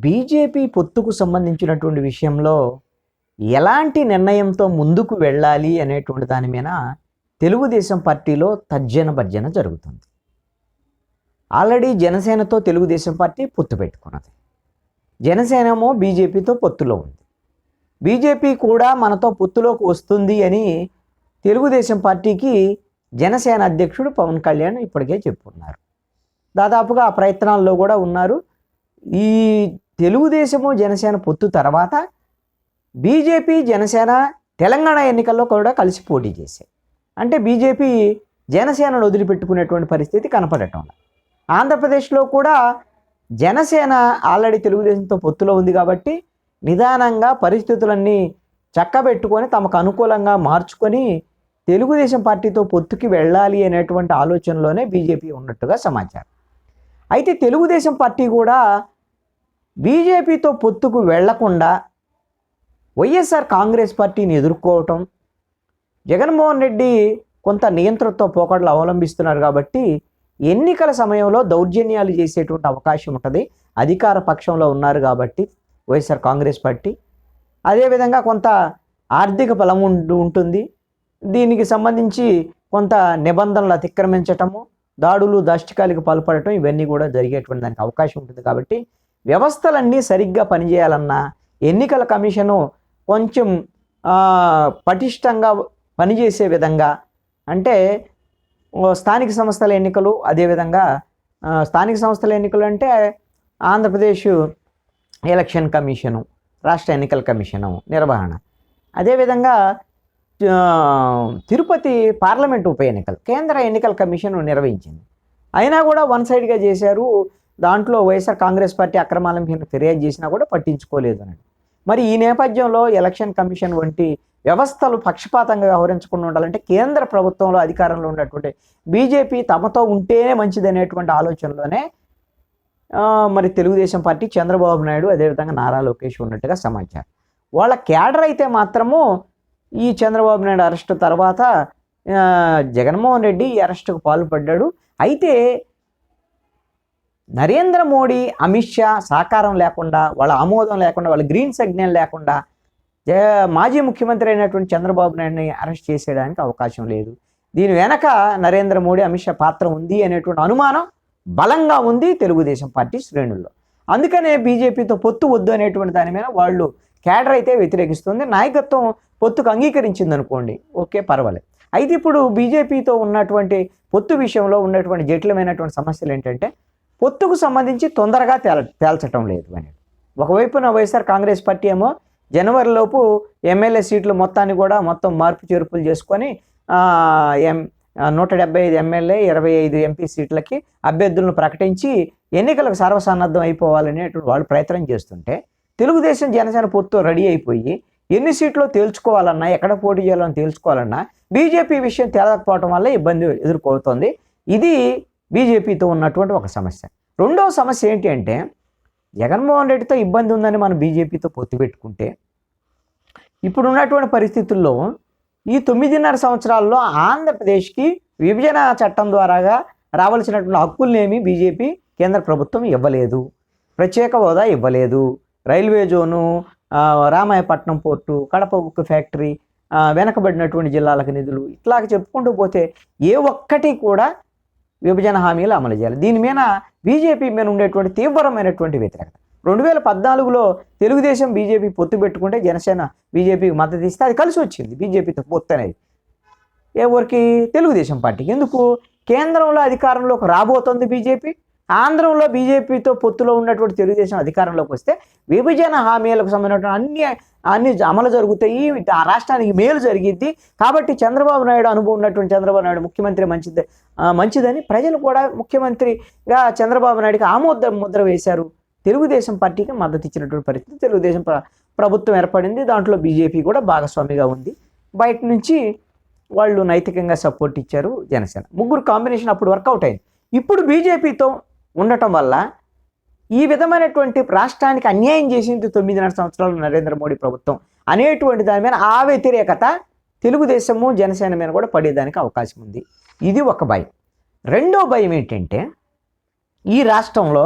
BJP పొత్తుకు సంబంధించినటువంటి విషయంలో ఎలాంటి నిర్ణయంతో ముందుకు వెళ్ళాలి అనేటువంటి దాని మీద తెలుగుదేశం పార్టీలో తర్జన భర్జన జరుగుతుంది. ఆల్రెడీ జనసేనతో తెలుగుదేశం పార్టీ పొత్తు పెట్టుకున్నది. జనసేనేమో బీజేపీతో పొత్తులో ఉంది. బీజేపీ కూడా మనతో పొత్తులోకి వస్తుంది అని తెలుగుదేశం పార్టీకి జనసేన అధ్యక్షుడు పవన్ కళ్యాణ్ ఇప్పటికే చెప్పుకున్నారు. దాదాపుగా ఆ ప్రయత్నాల్లో కూడా ఉన్నారు. ఈ తెలుగుదేశము జనసేన పొత్తు తర్వాత బీజేపీ జనసేన తెలంగాణ ఎన్నికల్లో కూడా కలిసి పోటీ చేశాయి. అంటే బీజేపీ జనసేనను వదిలిపెట్టుకునేటువంటి పరిస్థితి కనపడటం. ఆంధ్రప్రదేశ్లో కూడా జనసేన ఆల్రెడీ తెలుగుదేశంతో పొత్తులో ఉంది కాబట్టి నిదానంగా పరిస్థితులన్నీ చక్కబెట్టుకొని తమకు అనుకూలంగా మార్చుకొని తెలుగుదేశం పార్టీతో పొత్తుకి వెళ్ళాలి అనేటువంటి ఆలోచనలోనే బీజేపీ ఉన్నట్టుగా సమాచారం. అయితే తెలుగుదేశం పార్టీ కూడా బీజేపీతో పొత్తుకు వెళ్లకుండా వైఎస్ఆర్ కాంగ్రెస్ పార్టీని ఎదుర్కోవటం, జగన్మోహన్ రెడ్డి కొంత నియంత్రణతో పోకడలు అవలంబిస్తున్నారు కాబట్టి ఎన్నికల సమయంలో దౌర్జన్యాలు చేసేటువంటి అవకాశం ఉంటుంది. అధికార పక్షంలో ఉన్నారు కాబట్టి వైఎస్ఆర్ కాంగ్రెస్ పార్టీ, అదేవిధంగా కొంత ఆర్థిక బలం ఉంటుంది. దీనికి సంబంధించి కొంత నిబంధనలు అతిక్రమించటము, దాడులు దాష్టికాలకు పాల్పడటం ఇవన్నీ కూడా జరిగేటువంటి దానికి అవకాశం ఉంటుంది. కాబట్టి వ్యవస్థలన్నీ సరిగ్గా పనిచేయాలన్నా ఎన్నికల కమిషను కొంచెం పటిష్టంగా పనిచేసే విధంగా, అంటే స్థానిక సంస్థల ఎన్నికలు, అదేవిధంగా స్థానిక సంస్థల ఎన్నికలు అంటే ఆంధ్రప్రదేశ్ ఎలక్షన్ కమిషను, రాష్ట్ర ఎన్నికల కమిషను నిర్వహణ, అదేవిధంగా తిరుపతి పార్లమెంట్ ఉప ఎన్నికలు కేంద్ర ఎన్నికల కమిషన్ నిర్వహించింది. అయినా కూడా వన్ సైడ్గా చేశారు. దాంట్లో వైఎస్ఆర్ కాంగ్రెస్ పార్టీ అక్రమాల మీద ఫిర్యాదు చేసినా కూడా పట్టించుకోలేదు అని. మరి ఈ నేపథ్యంలో ఎలక్షన్ కమిషన్ వంటి వ్యవస్థలు పక్షపాతంగా వ్యవహరించకుండా ఉండాలంటే కేంద్ర ప్రభుత్వంలో అధికారంలో ఉన్నటువంటి బీజేపీ తమతో ఉంటేనే మంచిదనేటువంటి ఆలోచనలోనే మరి తెలుగుదేశం పార్టీ చంద్రబాబు నాయుడు అదేవిధంగా నారా లోకేష్ ఉన్నట్టుగా సమాచారం. వాళ్ళ క్యాడర్ అయితే మాత్రము ఈ చంద్రబాబు నాయుడు అరెస్టు తర్వాత జగన్మోహన్ రెడ్డి ఈ అరెస్టుకు పాల్పడ్డాడు. అయితే నరేంద్ర మోడీ, అమిత్ షా సహకారం లేకుండా, వాళ్ళ ఆమోదం లేకుండా, వాళ్ళ గ్రీన్ సిగ్నల్ లేకుండా మాజీ ముఖ్యమంత్రి అయినటువంటి చంద్రబాబు నాయుడిని అరెస్ట్ చేసేయడానికి అవకాశం లేదు. దీని వెనక నరేంద్ర మోడీ, అమిత్ షా పాత్ర ఉంది అనేటువంటి అనుమానం బలంగా ఉంది తెలుగుదేశం పార్టీ శ్రేణుల్లో. అందుకనే బీజేపీతో పొత్తు వద్దు అనేటువంటి దాని మీద వాళ్ళు క్యాడర్ అయితే వ్యతిరేకిస్తుంది. నాయకత్వం పొత్తుకు అంగీకరించింది అనుకోండి, ఓకే పర్వాలేదు. అయితే ఇప్పుడు బీజేపీతో ఉన్నటువంటి పొత్తు విషయంలో ఉన్నటువంటి జటిలమైనటువంటి సమస్యలు ఏంటంటే పొత్తుకు సంబంధించి తొందరగా తేల్చటం లేదు అనేది. ఒకవైపున వైఎస్ఆర్ కాంగ్రెస్ పార్టీ ఏమో జనవరిలోపు ఎమ్మెల్యే సీట్లు మొత్తాన్ని కూడా మొత్తం మార్పు చేర్పులు చేసుకొని 175 ఎమ్మెల్యే 25 ఎంపీ సీట్లకి అభ్యర్థులను ప్రకటించి ఎన్నికలకు సర్వసన్నద్ధం అయిపోవాలనేటువంటి వాళ్ళు ప్రయత్నం చేస్తుంటే, తెలుగుదేశం జనసేన పొత్తు రెడీ అయిపోయి ఎన్ని సీట్లు తేల్చుకోవాలన్నా, ఎక్కడ పోటీ చేయాలని తేల్చుకోవాలన్నా బీజేపీ విషయం తేలకపోవడం వల్ల ఇబ్బంది ఎదుర్కొవుతోంది. ఇది బీజేపీతో ఉన్నటువంటి ఒక సమస్య. రెండవ సమస్య ఏంటి అంటే జగన్మోహన్ రెడ్డితో ఇబ్బంది ఉందని మనం బీజేపీతో పొత్తు పెట్టుకుంటే ఇప్పుడున్నటువంటి పరిస్థితుల్లో ఈ 9.5 సంవత్సరాల్లో ఆంధ్రప్రదేశ్కి విభజన చట్టం ద్వారాగా రావాల్సినటువంటి హక్కులనేమి బీజేపీ కేంద్ర ప్రభుత్వం ఇవ్వలేదు. ప్రత్యేక హోదా ఇవ్వలేదు. Railway zone, Ramayapatnam port, Kadapa ఉక్కు ఫ్యాక్టరీ, వెనకబడినటువంటి జిల్లాలకు నిధులు, ఇట్లాగ చెప్పుకుంటూ పోతే ఏ ఒక్కటి కూడా విభజన హామీలు అమలు చేయాలి. దీని మీద బీజేపీ మీద ఉండేటువంటి తీవ్రమైనటువంటి వ్యతిరేకత. 2014లో తెలుగుదేశం బీజేపీ పొత్తు పెట్టుకుంటే జనసేన బీజేపీకి మద్దతు ఇస్తే అది కలిసి వచ్చింది. బీజేపీతో పొత్తు అనేది ఎవరికి? తెలుగుదేశం పార్టీకి. ఎందుకు? కేంద్రంలో అధికారంలోకి రాబోతుంది బీజేపీ. ఆంధ్రంలో బీజేపీతో పొత్తులో ఉన్నటువంటి తెలుగుదేశం అధికారంలోకి వస్తే విభజన హామీలకు సంబంధించిన అన్ని అమలు జరుగుతాయి, ఆ రాష్ట్రానికి మేలు జరిగిద్ది. కాబట్టి చంద్రబాబు నాయుడు అనుభవం ఉన్నటువంటి చంద్రబాబు నాయుడు ముఖ్యమంత్రి మంచిదని ప్రజలు కూడా ముఖ్యమంత్రిగా చంద్రబాబు నాయుడికి ముద్ర వేశారు. తెలుగుదేశం పార్టీకి మద్దతు ఇచ్చినటువంటి పరిస్థితి. తెలుగుదేశం ప్రభుత్వం ఏర్పడింది. దాంట్లో బీజేపీ కూడా భాగస్వామిగా ఉంది. బయట నుంచి వాళ్ళు నైతికంగా సపోర్ట్ ఇచ్చారు జనసేన. ముగ్గురు కాంబినేషన్ అప్పుడు వర్కౌట్ అయింది. ఇప్పుడు బీజేపీతో ఉండటం వల్ల ఈ విధమైనటువంటి రాష్ట్రానికి అన్యాయం చేసింది 9.5 సంవత్సరాలు నరేంద్ర మోడీ ప్రభుత్వం అనేటువంటి దాని మీద ఆ వ్యతిరేకత తెలుగుదేశము జనసేన మీద కూడా పడేదానికి అవకాశం ఉంది. ఇది ఒక భయం. రెండో భయం ఏంటంటే ఈ రాష్ట్రంలో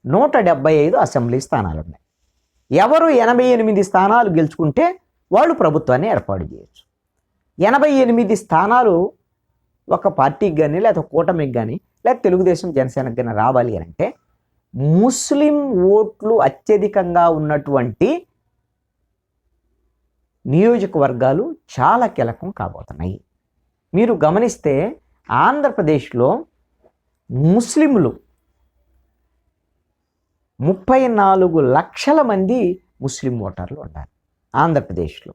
175 అసెంబ్లీ స్థానాలు ఉన్నాయి. ఎవరు 88 స్థానాలు గెలుచుకుంటే వాళ్ళు ప్రభుత్వాన్ని ఏర్పాటు చేయొచ్చు. 88 స్థానాలు ఒక పార్టీకి కానీ లేకపోతే కూటమికి కానీ లేకపోతే తెలుగుదేశం జనసేనకి కానీ రావాలి అని అంటే ముస్లిం ఓట్లు అత్యధికంగా ఉన్నటువంటి నియోజకవర్గాలు చాలా కీలకం కాబోతున్నాయి. మీరు గమనిస్తే ఆంధ్రప్రదేశ్లో ముస్లింలు 34 లక్షల మంది ముస్లిం ఓటర్లు ఉన్నారు ఆంధ్రప్రదేశ్లో.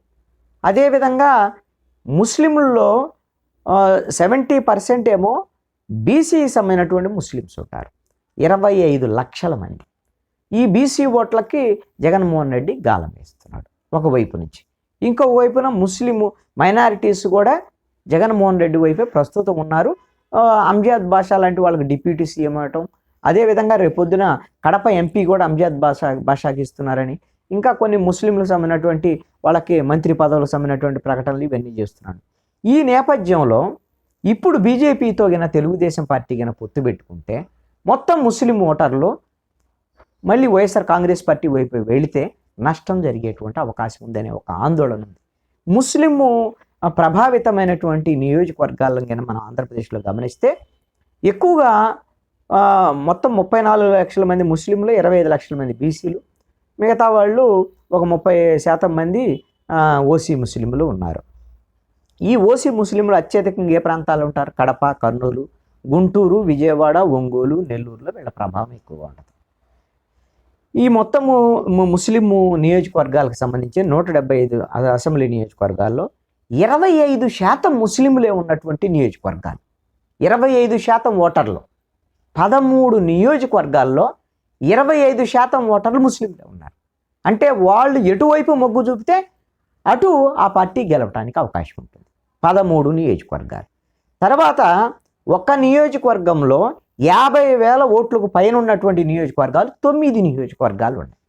అదేవిధంగా ముస్లింలలో 70% ఏమో బీసీ సంబంధించినటువంటి ముస్లిమ్స్ ఉంటారు, 25 లక్షల మంది. ఈ బీసీ ఓట్లకి జగన్మోహన్ రెడ్డి గాలం వేస్తున్నాడు ఒకవైపు నుంచి. ఇంకొక వైపున ముస్లిం మైనారిటీస్ కూడా జగన్మోహన్ రెడ్డి వైపే ప్రస్తుతం ఉన్నారు. అంజాద్ బాషా లాంటి వాళ్ళకి డిప్యూటీ సీఎం అవటం, అదేవిధంగా రేపొద్దున కడప ఎంపీ కూడా అంజాద్ బాషాకి ఇస్తున్నారని, ఇంకా కొన్ని ముస్లింలకు సంబంధించినటువంటి వాళ్ళకి మంత్రి పదవులకు సంబంధించినటువంటి ప్రకటనలు ఇవన్నీ చేస్తున్నాడు. ఈ నేపథ్యంలో ఇప్పుడు బీజేపీతో గిన తెలుగుదేశం పార్టీ గిన పొత్తు పెట్టుకుంటే మొత్తం ముస్లిం ఓటర్లు మళ్ళీ వైఎస్ఆర్ కాంగ్రెస్ పార్టీ వైపు వెళితే నష్టం జరిగేటువంటి అవకాశం ఉందనే ఒక ఆందోళన ఉంది. ముస్లిము ప్రభావితమైనటువంటి నియోజకవర్గాలను గిన మనం ఆంధ్రప్రదేశ్లో గమనిస్తే ఎక్కువగా మొత్తం 34 లక్షల మంది ముస్లింలు, 25 లక్షల మంది బీసీలు, మిగతా వాళ్ళు ఒక 30% మంది ఓసీ ముస్లింలు ఉన్నారు. ఈ ఓసీ ముస్లింలు అత్యధికంగా ఏ ప్రాంతాలు ఉంటారు? కడప, కర్నూలు, గుంటూరు, విజయవాడ, ఒంగోలు, నెల్లూరులో వీళ్ళ ప్రభావం ఎక్కువగా ఉంటుంది. ఈ మొత్తము ముస్లిం నియోజకవర్గాలకు సంబంధించి 175 అసెంబ్లీ నియోజకవర్గాల్లో 25% ముస్లింలే ఉన్నటువంటి నియోజకవర్గాలు, 25% ఓటర్లు. 13 నియోజకవర్గాల్లో 25% ఓటర్లు ముస్లింలే ఉన్నారు. అంటే వాళ్ళు ఎటువైపు మొగ్గు చూపితే అటు ఆ పార్టీ గెలవడానికి అవకాశం ఉంటుంది. 13 నియోజకవర్గాలు. తర్వాత ఒక్క నియోజకవర్గంలో 50,000 ఓట్లకు పైన ఉన్నటువంటి నియోజకవర్గాలు 9 నియోజకవర్గాలు ఉన్నాయి.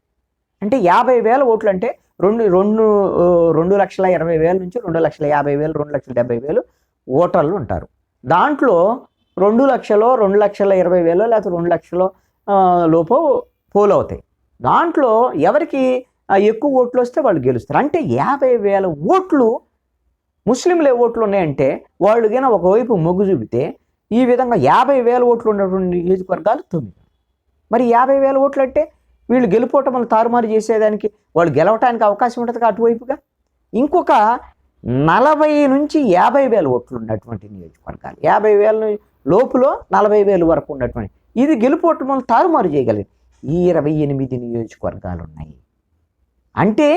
అంటే 50,000 ఓట్లు అంటే 2,20,000 నుంచి 2,50,000, 2,70,000 ఓటర్లు ఉంటారు. దాంట్లో 2 లక్షలు, 2,20,000 లేకపోతే 2 లక్షల లోపు పోల్ అవుతాయి. దాంట్లో ఎవరికి ఎక్కువ ఓట్లు వస్తే వాళ్ళు గెలుస్తారు. అంటే 50,000 ఓట్లు ముస్లింలే ఓట్లు ఉన్నాయంటే వాళ్ళు గిన ఒకవైపు మొగ్గు చూపితే ఈ విధంగా 50,000 ఓట్లు ఉన్నటువంటి నియోజకవర్గాలు 9. మరి 50,000 ఓట్లు అంటే వీళ్ళు గెలుపోవటం తారుమారు చేసేదానికి వాళ్ళు గెలవటానికి అవకాశం ఉంటుంది అటువైపుగా. ఇంకొక 40 నుంచి 50,000 ఓట్లు ఉన్నటువంటి నియోజకవర్గాలు, 50,000 లోపులో 40,000 వరకు ఉన్నటువంటి ఇది గెలుపోవటం వల్ల తారుమారు చేయగలిగింది. ఈ 28 నియోజకవర్గాలు ఉన్నాయి. అంటే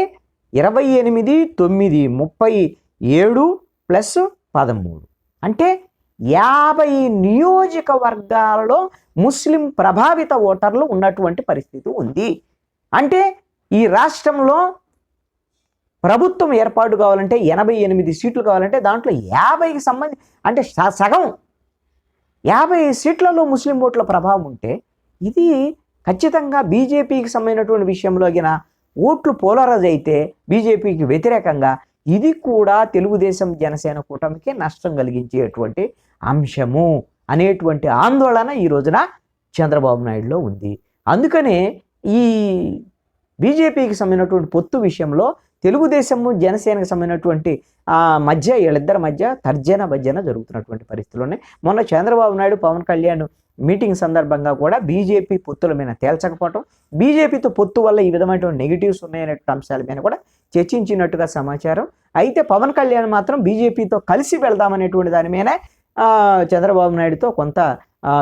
28, 9, 37 ప్లస్ 13 అంటే 50 నియోజకవర్గాలలో ముస్లిం ప్రభావిత ఓటర్లు ఉన్నటువంటి పరిస్థితి ఉంది. అంటే ఈ రాష్ట్రంలో ప్రభుత్వం ఏర్పాటు కావాలంటే 88 సీట్లు కావాలంటే దాంట్లో 50కి సంబంధించి అంటే సగం 50 సీట్లలో ముస్లిం ఓట్ల ప్రభావం ఉంటే ఇది ఖచ్చితంగా బీజేపీకి సంబంధించినటువంటి విషయంలో గిన ఓట్లు పోలరైజ్ అయితే బీజేపీకి వ్యతిరేకంగా ఇది కూడా తెలుగుదేశం జనసేన కూటమికి నష్టం కలిగించేటువంటి అంశము అనేటువంటి ఆందోళన ఈ రోజున చంద్రబాబు నాయుడులో ఉంది. అందుకనే ఈ బీజేపీకి సంబంధించినటువంటి పొత్తు విషయంలో తెలుగుదేశము జనసేనకు సంబంధించినటువంటి మధ్య వీళ్ళిద్దరి మధ్య తర్జన భర్జన జరుగుతున్నటువంటి పరిస్థితుల్లోనే మొన్న చంద్రబాబు నాయుడు పవన్ కళ్యాణ్ మీటింగ్ సందర్భంగా కూడా బీజేపీ పొత్తుల మీద తేల్చకపోవటం, బీజేపీతో పొత్తు వల్ల ఈ విధమైనటువంటి నెగిటివ్స్ ఉన్నాయనే అంశాల మీద కూడా చర్చించినట్టుగా సమాచారం. అయితే పవన్ కళ్యాణ్ మాత్రం బీజేపీతో కలిసి వెళ్దామనేటువంటి దాని మీదనే చంద్రబాబు నాయుడుతో కొంత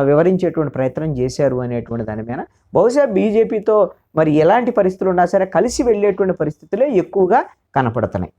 వివరించేటువంటి ప్రయత్నం చేశారు అనేటువంటి దాని మీద బహుశా బీజేపీతో మరి ఎలాంటి పరిస్థితులు ఉన్నా సరే కలిసి వెళ్ళేటువంటి పరిస్థితులే ఎక్కువగా కనపడుతున్నాయి.